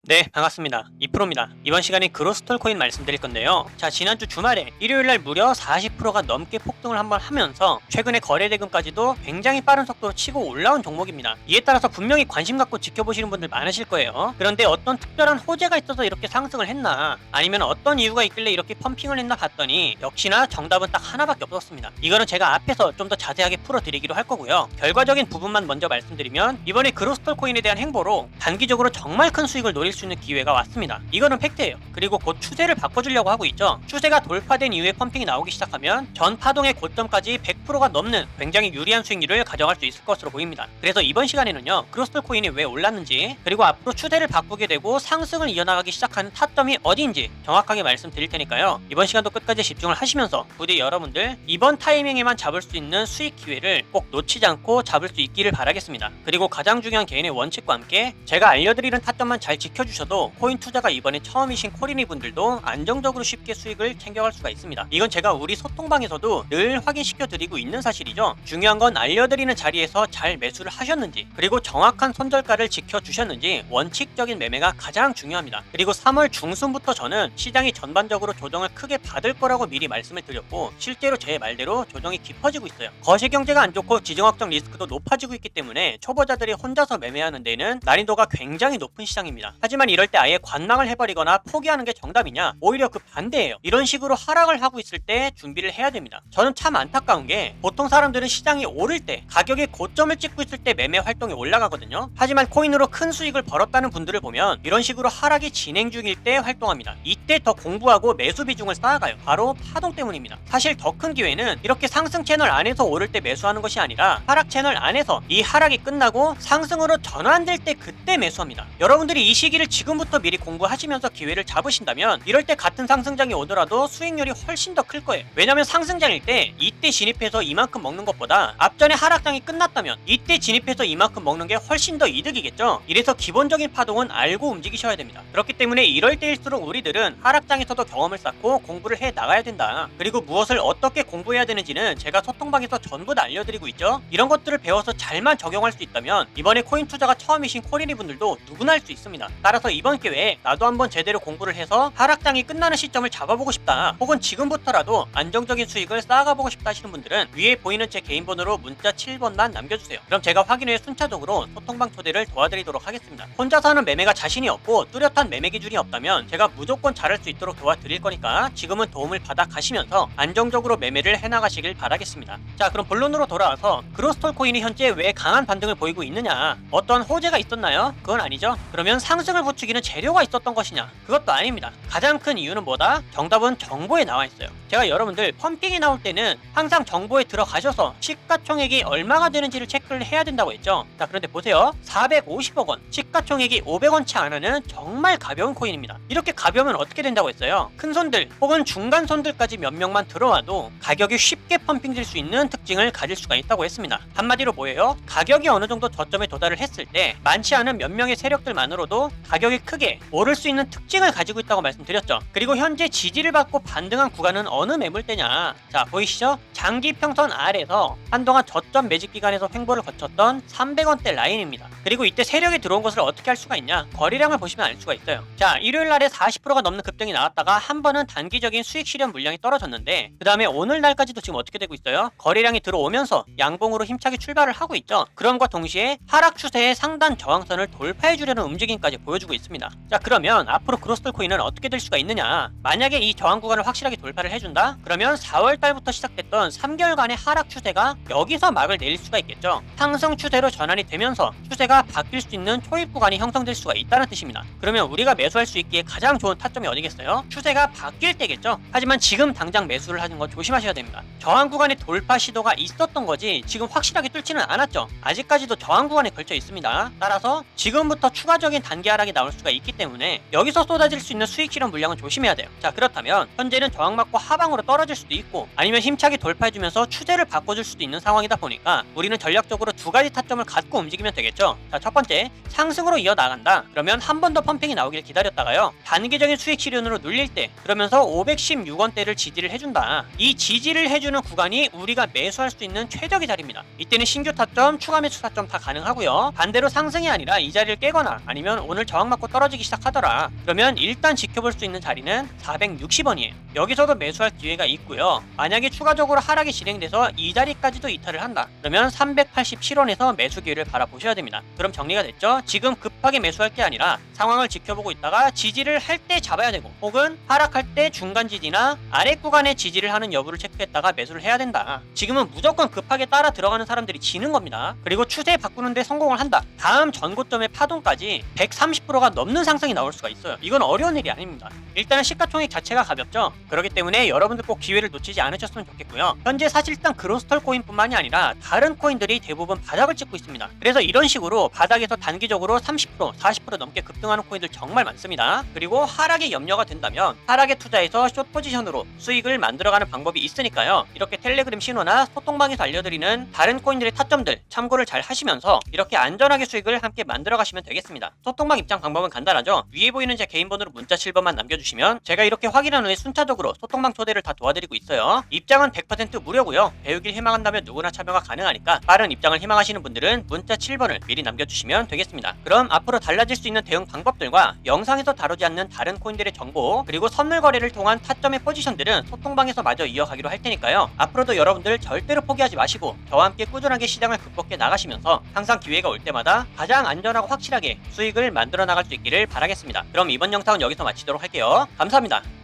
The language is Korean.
네, 반갑습니다. 2%입니다. 이번 시간에 그로스톨 코인 말씀드릴 건데요. 자, 지난주 주말에 일요일날 무려 40%가 넘게 폭등을 한번 하면서 최근에 거래 대금까지도 굉장히 빠른 속도로 치고 올라온 종목입니다. 이에 따라서 분명히 관심 갖고 지켜보시는 분들 많으실 거예요. 그런데 어떤 특별한 호재가 있어서 이렇게 상승을 했나, 아니면 어떤 이유가 있길래 이렇게 펌핑을 했나 봤더니 역시나 정답은 딱 하나밖에 없었습니다. 이거는 제가 앞에서 좀 더 자세하게 풀어드리기로 할 거고요. 결과적인 부분만 먼저 말씀드리면, 이번에 그로스톨 코인에 대한 행보로 단기적으로 정말 큰 수익을 노릴 수 있는 기회가 왔습니다. 이거는 팩트예요. 그리고 곧 추세를 바꿔주려고 하고 있죠. 추세가 돌파된 이후에 펌핑이 나오기 시작하면 전 파동의 고점까지 100%가 넘는 굉장히 유리한 수익률을 가져갈 수 있을 것으로 보입니다. 그래서 이번 시간에는요, 그로스톨 코인이 왜 올랐는지, 그리고 앞으로 추세를 바꾸게 되고 상승을 이어나가기 시작하는 타점이 어디인지 정확하게 말씀드릴 테니까요. 이번 시간도 끝까지 집중을 하시면서 부디 여러분들 이번 타이밍에만 잡을 수 있는 수익 기회를 꼭 놓치지 않고 잡을 수 있기를 바라겠습니다. 그리고 가장 중요한 개인의 원칙과 함께 제가 알려드리는 타점만 잘 지켜주셔도 코인 투자가 이번에 처음이신 코리니 분들도 안정적으로 쉽게 수익을 챙겨갈 수가 있습니다. 이건 제가 우리 소통방에서도 늘 확인시켜 드리고 있는 사실이죠. 중요한 건 알려드리는 자리에서 잘 매수를 하셨는지, 그리고 정확한 손절가를 지켜주셨는지, 원칙적인 매매가 가장 중요합니다. 그리고 3월 중순부터 저는 시장이 전반적으로 조정을 크게 받을 거라고 미리 말씀을 드렸고, 실제로 제 말대로 조정이 깊어지고 있어요. 거시경제가 안 좋고 지정학적 리스크도 높아지고 있기 때문에 초보자들이 혼자서 매매하는 데는 난이도가 굉장히 높은 시장입니다. 하지만 이럴 때 아예 관망을 해버리거나 포기하는 게 정답이냐? 오히려 그 반대예요. 이런 식으로 하락을 하고 있을 때 준비를 해야 됩니다. 저는 참 안타까운 게, 보통 사람들은 시장이 오를 때, 가격의 고점을 찍고 있을 때 매매 활동이 올라가거든요. 하지만 코인으로 큰 수익을 벌었다는 분들을 보면 이런 식으로 하락이 진행 중일 때 활동합니다. 이때 더 공부하고 매수 비중을 쌓아가요. 바로 파동 때문입니다. 사실 더 큰 기회는 이렇게 상승 채널 안에서 오를 때 매수하는 것이 아니라 하락 채널 안에서 이 하락이 끝나고 상승으로 전환될 때 그때 매수합니다. 여러분들이 이 시기를 지금부터 미리 공부하시면서 기회를 잡으신다면 이럴 때 같은 상승장이 오더라도 수익률이 훨씬 더 클 거예요. 왜냐면 상승장일 때 이때 진입해서 이만큼 먹는 것보다 앞전에 하락장이 끝났다면 이때 진입해서 이만큼 먹는 게 훨씬 더 이득이겠죠. 이래서 기본적인 파동은 알고 움직이셔야 됩니다. 그렇기 때문에 이럴 때일수록 우리들은 하락장에서도 경험을 쌓고 공부를 해 나가야 된다. 그리고 무엇을 어떻게 공부해야 되는지는 제가 소통방에서 전부 다 알려드리고 있죠. 이런 것들을 배워서 잘만 적용할 수 있다면 이번에 코인 투자가 처음이신 코리니 분들도 누구나 할 수 있습니다. 따라서 이번 기회에 나도 한번 제대로 공부를 해서 하락장이 끝나는 시점을 잡아보고 싶다, 혹은 지금부터라도 안정적인 수익을 쌓아가보고 싶다 하시는 분들은 위에 보이는 제 개인 번호로 문자 7번만 남겨주세요. 그럼 제가 확인 후에 순차적으로 소통방 초대를 도와드리도록 하겠습니다. 혼자서 하는 매매가 자신이 없고 뚜렷한 매매 기준이 없다면 제가 무조건 잘할 수 있도록 도와드릴 거니까 지금은 도움을 받아 가시면서 안정적으로 매매를 해나가시길 바라겠습니다. 자, 그럼 본론으로 돌아와서 그로스톨 코인이 현재 왜 강한 반등을 보이고 있느냐, 어떤 호재가 있었나요? 그건 아니죠. 그러면 상승을 부추기는 재료가 있었던 것이냐? 그것도 아닙니다. 가장 큰 이유는 뭐다? 정답은 정보에 나와 있어요. 제가 여러분들 펌핑이 나올 때는 항상 정보에 들어가셔서 시가총액이 얼마가 되는지를 체크를 해야 된다고 했죠. 자, 그런데 보세요. 450억 원, 시가총액이 500원 채 안 하는 정말 가벼운 코인입니다. 이렇게 가벼우면 어떻게 된다고 했어요? 큰 손들 혹은 중간 손들까지 몇 명만 들어와도 가격이 쉽게 펌핑될 수 있는 특징을 가질 수가 있다고 했습니다. 한마디로 뭐예요? 가격이 어느 정도 저점에 도달을 했을 때 많지 않은 몇 명의 세력들만으로도 가격이 크게 오를 수 있는 특징을 가지고 있다고 말씀드렸죠. 그리고 현재 지지를 받고 반등한 구간은 어느 매물대냐? 자, 보이시죠? 장기 평선 아래에서 한동안 저점 매집 기간에서 횡보를 거쳤던 300원대 라인입니다. 그리고 이때 세력이 들어온 것을 어떻게 할 수가 있냐? 거래량을 보시면 알 수가 있어요. 자, 일요일 날에 40%가 넘는 급등이 나왔다가 한 번은 단기적인 수익 실현 물량이 떨어졌는데, 그 다음에 오늘 날까지도 지금 어떻게 되고 있어요? 거래량이 들어오면서 양봉으로 힘차게 출발을 하고 있죠. 그럼과 동시에 하락 추세의 상단 저항선을 돌파해 주려는 움직임까지 보여주고 있습니다. 자, 그러면 앞으로 그로스톨 코인은 어떻게 될 수가 있느냐? 만약에 이 저항 구간을 확실하게 돌파를 해준다? 그러면 4월 달부터 시작됐던 3개월간의 하락 추세가 여기서 막을 내릴 수가 있겠죠. 상승 추세로 전환이 되면서 추세가 바뀔 수 있는 초입 구간이 형성될 수가 있다는 뜻입니다. 그러면 우리가 매수할 수 있기에 가장 좋은 타점이 어디겠어요? 추세가 바뀔 때겠죠. 하지만 지금 당장 매수를 하는 거 조심하셔야 됩니다. 저항 구간의 돌파 시도가 있었던 거지 지금 확실하게 뚫지는 않았죠. 아직까지도 저항 구간에 걸쳐 있습니다. 따라서 지금부터 추가적인 단기 하락이 나올 수가 있기 때문에 여기서 쏟아질 수 있는 수익 실현 물량은 조심해야 돼요. 자, 그렇다면 현재는 저항 맞고 하방으로 떨어질 수도 있고, 아니면 힘차게 돌파해주면서 추세를 바꿔줄 수도 있는 상황이다 보니까 우리는 전략적으로 두 가지 타점을 갖고 움직이면 되겠죠. 자, 첫 번째, 상승으로 이어나간다. 그러면 한 번 더 펌핑이 나오길 기다렸다가요, 단기적인 수익 실현으로 눌릴 때, 그러면서 516원대를 지지를 해준다. 이 지지를 해주는 구간이 우리가 매수할 수 있는 최적의 자리입니다. 이때는 신규 타점, 추가 매수 타점 다 가능하고요. 반대로 상승이 아니라 이 자리를 깨거나 아니면 오늘 저항 맞고 떨어지기 시작하더라. 그러면 일단 지켜볼 수 있는 자리는 460원이에요. 여기서도 매수할 기회가 있고요. 만약에 추가적으로 하락이 진행돼서 이 자리까지도 이탈을 한다. 그러면 387원에서 매수 기회를 바라보셔야 됩니다. 그럼 정리가 됐죠? 지금 급하게 매수할 게 아니라 상황을 지켜보고 있다가 지지를 할 때 잡아야 되고, 혹은 하락할 때 중간 지지나 아래 구간에 지지를 하는 여부를 체크했다가 매수를 해야 된다. 지금은 무조건 급하게 따라 들어가는 사람들이 지는 겁니다. 그리고 추세 바꾸는데 성공을 한다. 다음 전고점의 파동까지 130%가 넘는 상승이 나올 수가 있어요. 이건 어려운 일이 아닙니다. 일단은 시가총액 자체가 가볍죠. 그렇기 때문에 여러분들 꼭 기회를 놓치지 않으셨으면 좋겠고요. 현재 사실상 그로스털 코인뿐만이 아니라 다른 코인들이 대부분 바닥을 찍고 있습니다. 그래서 이런 식으로 바닥에서 단기적으로 30%, 40% 넘게 급등하는 코인들 정말 많습니다. 그리고 하락에 염려가 된다면 하락에 투자해서 숏 포지션으로 수익을 만들어가는 방법이 있으니까요. 이렇게 텔레그램 신호나 소통방에서 알려드리는 다른 코인들의 타점들 참고를 잘 하시면서 이렇게 안전하게 수익을 함께 만들어 가시면 되겠습니다. 소통방 입장 방법은 간단하죠. 위에 보이는 제 개인 번호로 문자 7번만 남겨주시면 제가 이렇게 확인한 후에 순차적으로 소통방 초대를 다 도와드리고 있어요. 입장은 100% 무료고요. 배우길 희망한다면 누구나 참여가 가능하니까 빠른 입장을 희망하시는 분들은 문자 7번을 미리 남겨주시면 되겠습니다. 그럼 앞으로 달라질 수 있는 대응 방법들과 영상에서 다루지 않는 다른 코인들의 정보, 그리고 선물 거래를 통한 타점의 포지션들은 소통방에서 마저 이어가기로 할 테니까요. 앞으로도 여러분들 절대로 포기하지 마시고 저와 함께 꾸준하게 시장을 극복해 나가시면서 항상 기회가 올 때마다 가장 안전하고 확실하게 수익을 만들어 나갈 수 있기를 바라겠습니다. 그럼 이번 영상은 여기서 마치도록 할게요. 감사합니다.